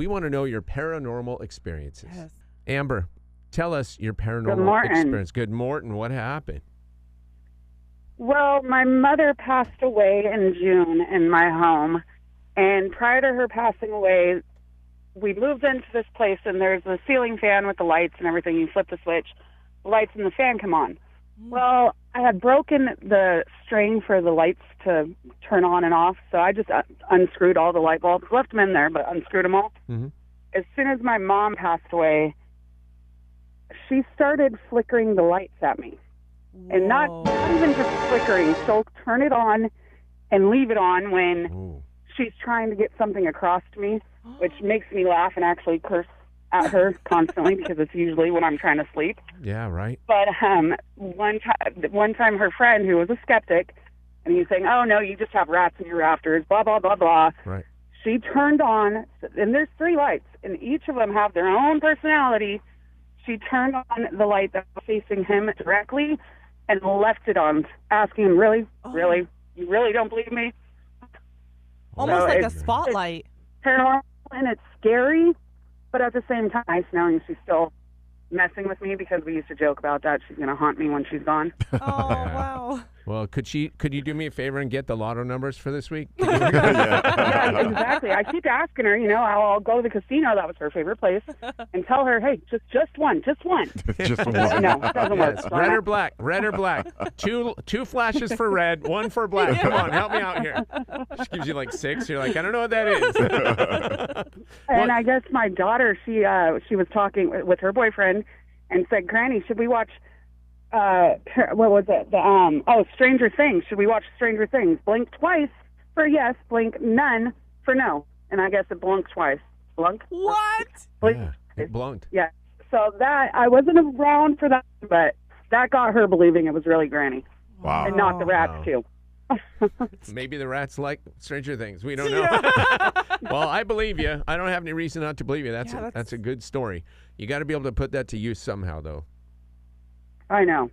We want to know your paranormal experiences. Yes. Amber, tell us your paranormal experience. Good Morton, what happened? Well, my mother passed away in June in my home, and prior to her passing away, we moved into this place, and there's a ceiling fan with the lights and everything. You flip the switch, the lights and the fan come on. Well, I had broken the string for the lights to turn on and off, so I just unscrewed all the light bulbs, left them in there, but unscrewed them all. Mm-hmm. As soon as my mom passed away, she started flickering the lights at me. Whoa. And not even just flickering. She'll turn it on and leave it on when she's trying to get something across to me, which makes me laugh and actually curse at her constantly because it's usually when I'm trying to sleep. Yeah, right. But one time her friend, who was a skeptic, and he's saying, "Oh, no, you just have rats in your rafters, blah, blah, blah, blah." Right. She turned on, and there's 3 lights, and each of them have their own personality. She turned on the light that was facing him directly and left it on, asking him, really, you really don't believe me? Almost like a spotlight. It's paranormal, and it's scary, but at the same time, nice knowing she's still messing with me because we used to joke about that. She's going to haunt me when she's gone. Oh, wow. Well, could you do me a favor and get the lotto numbers for this week? Yeah, exactly. I keep asking her, I'll go to the casino. That was her favorite place. And tell her, hey, just one. Just one. No, it doesn't work. Red or black? Red or black? Two flashes for red, 1 for black. Come on, help me out here. She gives you like 6. You're like, I don't know what that is. And I guess my daughter, she was talking with her boyfriend and said, Granny, should we watch what was it? Stranger Things. Should we watch Stranger Things? Blink twice for yes, blink none for no. And I guess it blinked twice. Blunk? What? Blink. Yeah, it blinked. Yeah. So that, I wasn't around for that, but that got her believing it was really Granny. Wow. And not the rats, too. Maybe the rats like Stranger Things. We don't know. Well, I believe you. I don't have any reason not to believe you. That's a good story. You got to be able to put that to use somehow, though. I know.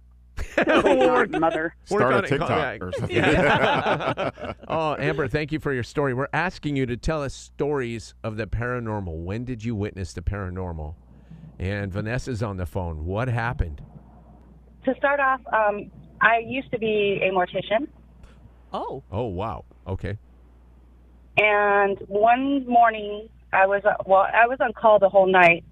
Mother. Start a TikTok or something. Yeah. Oh, Amber, thank you for your story. We're asking you to tell us stories of the paranormal. When did you witness the paranormal? And Vanessa's on the phone. What happened? To start off, I used to be a mortician. Oh. Oh, wow. Okay. And one morning, I was on call the whole night.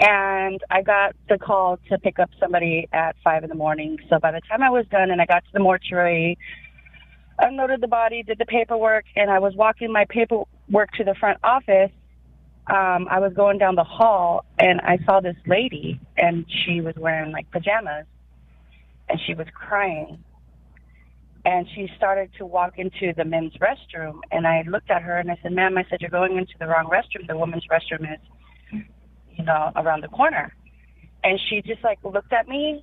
And I got the call to pick up somebody at 5 in the morning. So by the time I was done and I got to the mortuary, unloaded the body, did the paperwork, and I was walking my paperwork to the front office. I was going down the hall, and I saw this lady, and she was wearing, like, pajamas, and she was crying. And she started to walk into the men's restroom, and I looked at her, and I said, ma'am, I said, you're going into the wrong restroom. The women's restroom is around the corner. And she just looked at me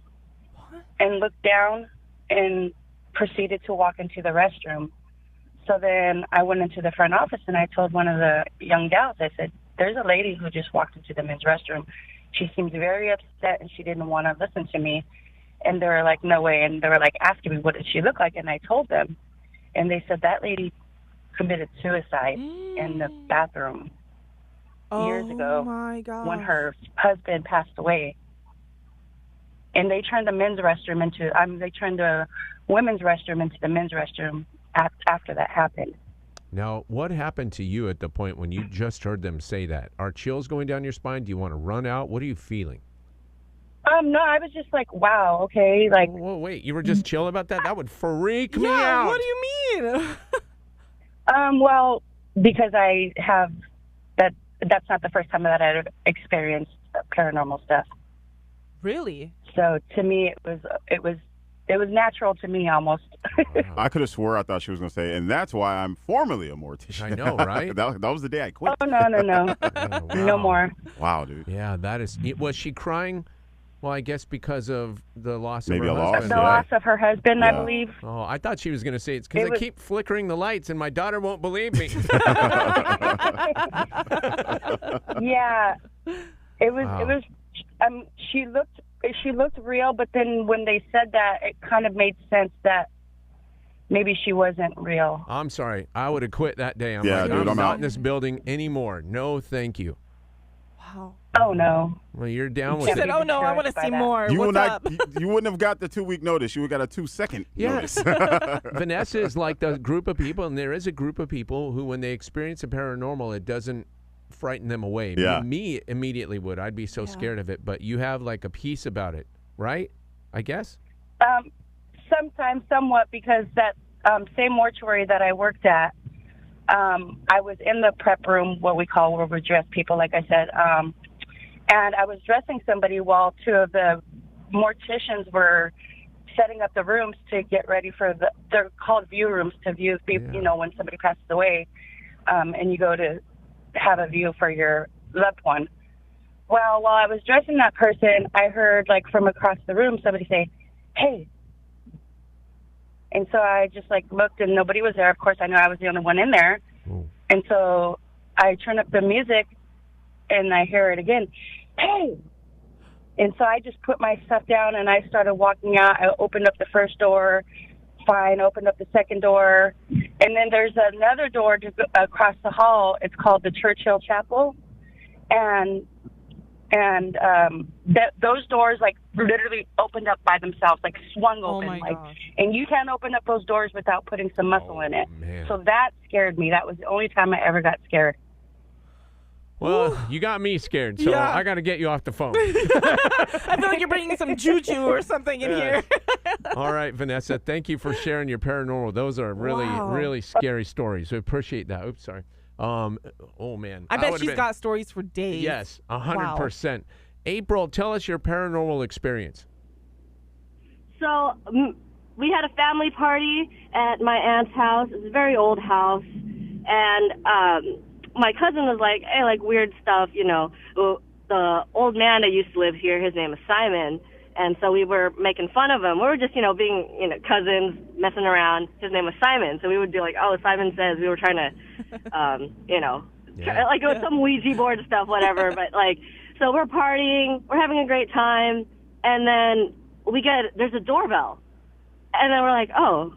and looked down and proceeded to walk into the restroom. So then I went into the front office and I told one of the young gals, I said, there's a lady who just walked into the men's restroom. She seemed very upset and she didn't want to listen to me. And they were like, no way. And they were asking me, what did she look like? And I told them. And they said that lady committed suicide in the bathroom. Years ago, my God, when her husband passed away, and they turned the men's restroom they turned the women's restroom into the men's restroom after that happened. Now, what happened to you at the point when you just heard them say that? Are chills going down your spine? Do you want to run out? What are you feeling? No, I was just like, wow, okay, Whoa, wait, you were just chill about that? That would freak me out. What do you mean? Well, because I have that. That's not the first time that I've experienced paranormal stuff. Really? So to me, it was natural to me almost. I could have swore I thought she was going to say, and that's why I'm formally a mortician. I know, right? that was the day I quit. Oh, no. Oh, wow. No more. Wow, dude. Yeah, that is. Was she crying? Well, I guess because of the loss Maybe of her a loss. husband. The loss of her husband, I believe. Oh, I thought she was going to say it's because I keep flickering the lights and my daughter won't believe me. Yeah, it was. Wow. It was. She looked real, but then when they said that, it kind of made sense that maybe she wasn't real. I'm sorry. I would have quit that day. I'm Yeah, like, dude, I'm I'm not out. in this building anymore. No, thank you. Wow. Oh no. Well, you're down She with said, it. "Oh no, I want to By see that. more. You What's would up?" not. You wouldn't have got the 2-week notice. You would have got a 2-second Yes. notice. Vanessa is like the group of people, and there is a group of people who, when they experience a paranormal, it doesn't frighten them away. Yeah. Me immediately would. I'd be so scared of it. But you have like a peace about it, right? I guess. Sometimes, somewhat, because that same mortuary that I worked at, I was in the prep room, what we call where we dress people, like I said, and I was dressing somebody while two of the morticians were setting up the rooms to get ready for they're called view rooms, to view people, you know, when somebody passes away, and you go to have a view for your loved one. Well, while I was dressing that person, I heard, like, from across the room, somebody say, "Hey." And so I just, like, looked, and nobody was there. Of course, I knew I was the only one in there. Ooh. And so I turn up the music, and I hear it again, "Hey." And so I just put my stuff down, and I started walking out. I opened up the first door, fine, opened up the second door. And then there's another door to go across the hall. It's called the Churchill Chapel. And those doors, like, literally opened up by themselves, like, swung Oh open. my like, gosh. and you can't open up those doors without putting some muscle in it. Man. So that scared me. That was the only time I ever got scared. Well, you got me scared, so Yeah. I got to get you off the phone. I feel like you're bringing some juju or something in here. All right, Vanessa, thank you for sharing your paranormal. Those are really, Wow. really scary stories. We appreciate that. Oops, sorry. Oh, man. I bet would've she's been- got stories for days. Yes, 100%. April, tell us your paranormal experience. So we had a family party at my aunt's house. It's a very old house, and my cousin was like, "Hey, like weird stuff, you know." The old man that used to live here, his name is Simon, and so we were making fun of him. We were just, you know, being, you know, cousins, messing around. His name was Simon, so we would be like, "Oh, Simon says." We were trying to, you know, like it was some Ouija board stuff, whatever. But like, so we're partying, we're having a great time, and then there's a doorbell, and then we're like, "Oh,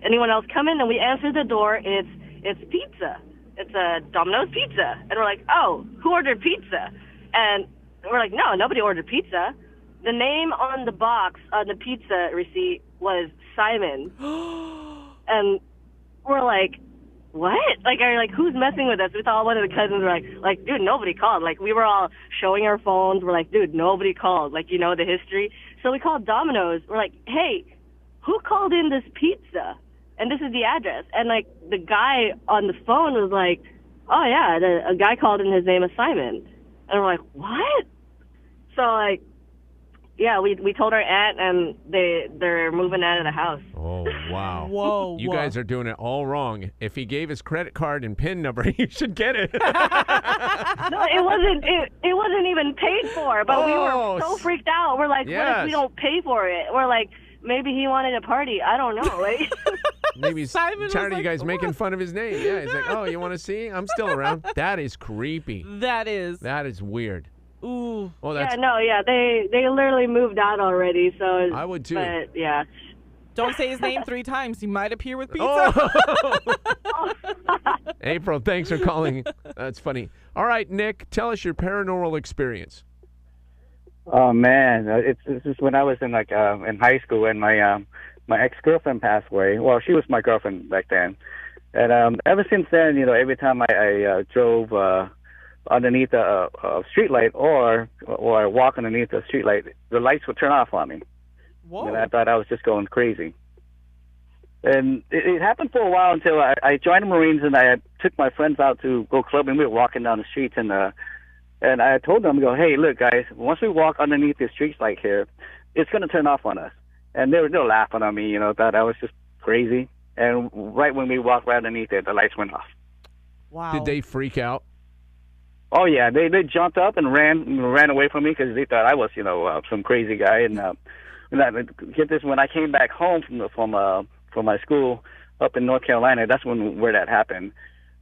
anyone else coming?" And we answer the door, and it's pizza. It's a Domino's pizza. And we're like, "Oh, who ordered pizza?" And we're like, "No, nobody ordered pizza." The name on the box on the pizza receipt was Simon. And we're like, "What?" Like, who's messing with us? We thought one of the cousins were like, "Dude, nobody called." Like, we were all showing our phones. We're like, "Dude, nobody called." Like, you know, the history. So we called Domino's. We're like, "Hey, who called in this pizza? And this is the address." And, like, the guy on the phone was like, "Oh, yeah, a guy called in, his name is Simon." And we're like, "What?" So, like, yeah, we told our aunt, and they're moving out of the house. Oh, wow. Whoa. You guys are doing it all wrong. If he gave his credit card and PIN number, you should get it. No, it wasn't even paid for, but we Oh, were so freaked out. We're like, what yes. if we don't pay for it? We're like, maybe he wanted a party. I don't know. Like, Maybe he's Simon was tired of you like, guys making "What?" fun of his name. Yeah, he's like, "Oh, you want to see? I'm still around." That is creepy. That is. That is weird. Ooh. Well, yeah, that's. no, yeah, they literally moved out already. So I would too. But yeah. Don't say his name 3 times. He might appear with pizza. Oh! April, thanks for calling. That's funny. All right, Nick, tell us your paranormal experience. Oh man, this is when I was in in high school, and my ex-girlfriend passed away. Well, she was my girlfriend back then, and ever since then, you know, every time I drove underneath a street light or I walk underneath a street light, the lights would turn off on me. Whoa. And I thought I was just going crazy. And it happened for a while until I joined the Marines, and I took my friends out to go clubbing. We were walking down the streets, and I told them, "Hey, look, guys, once we walk underneath the streets like here, it's going to turn off on us." And they were laughing at me, you know, thought I was just crazy. And right when we walked right underneath it, the lights went off. Wow. Did they freak out? Oh yeah, they jumped up and ran away from me because they thought I was, you know, some crazy guy. And get this, when I came back home from my school up in North Carolina, that's where that happened.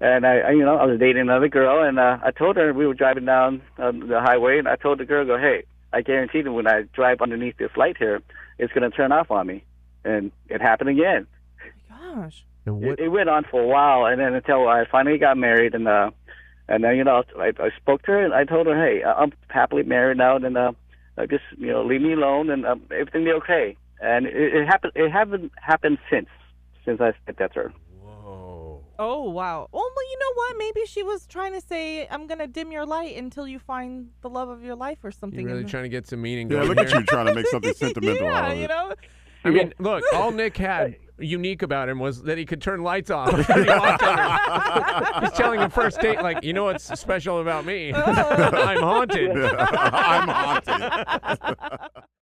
And I was dating another girl, and I told her, we were driving down the highway, and I told the girl, "Hey, I guarantee that when I drive underneath this light here, it's going to turn off on me." And it happened again. gosh. And what? It went on for a while, and then until I finally got married, and then I spoke to her, and I told her, hey, I'm happily married now, and just leave me alone, and everything will be okay. And it happened. It hasn't happened since I said that to her. Whoa. Oh, wow. Well, you know what? Maybe she was trying to say, I'm going to dim your light until you find the love of your life or something. You're really trying to get some meaning Yeah, going look at here. you trying to make something sentimental Yeah, out of it. I mean, look, all Nick had unique about him was that he could turn lights off. When he walked in her. He's telling a first date, like, you know what's special about me? I'm haunted. I'm haunted.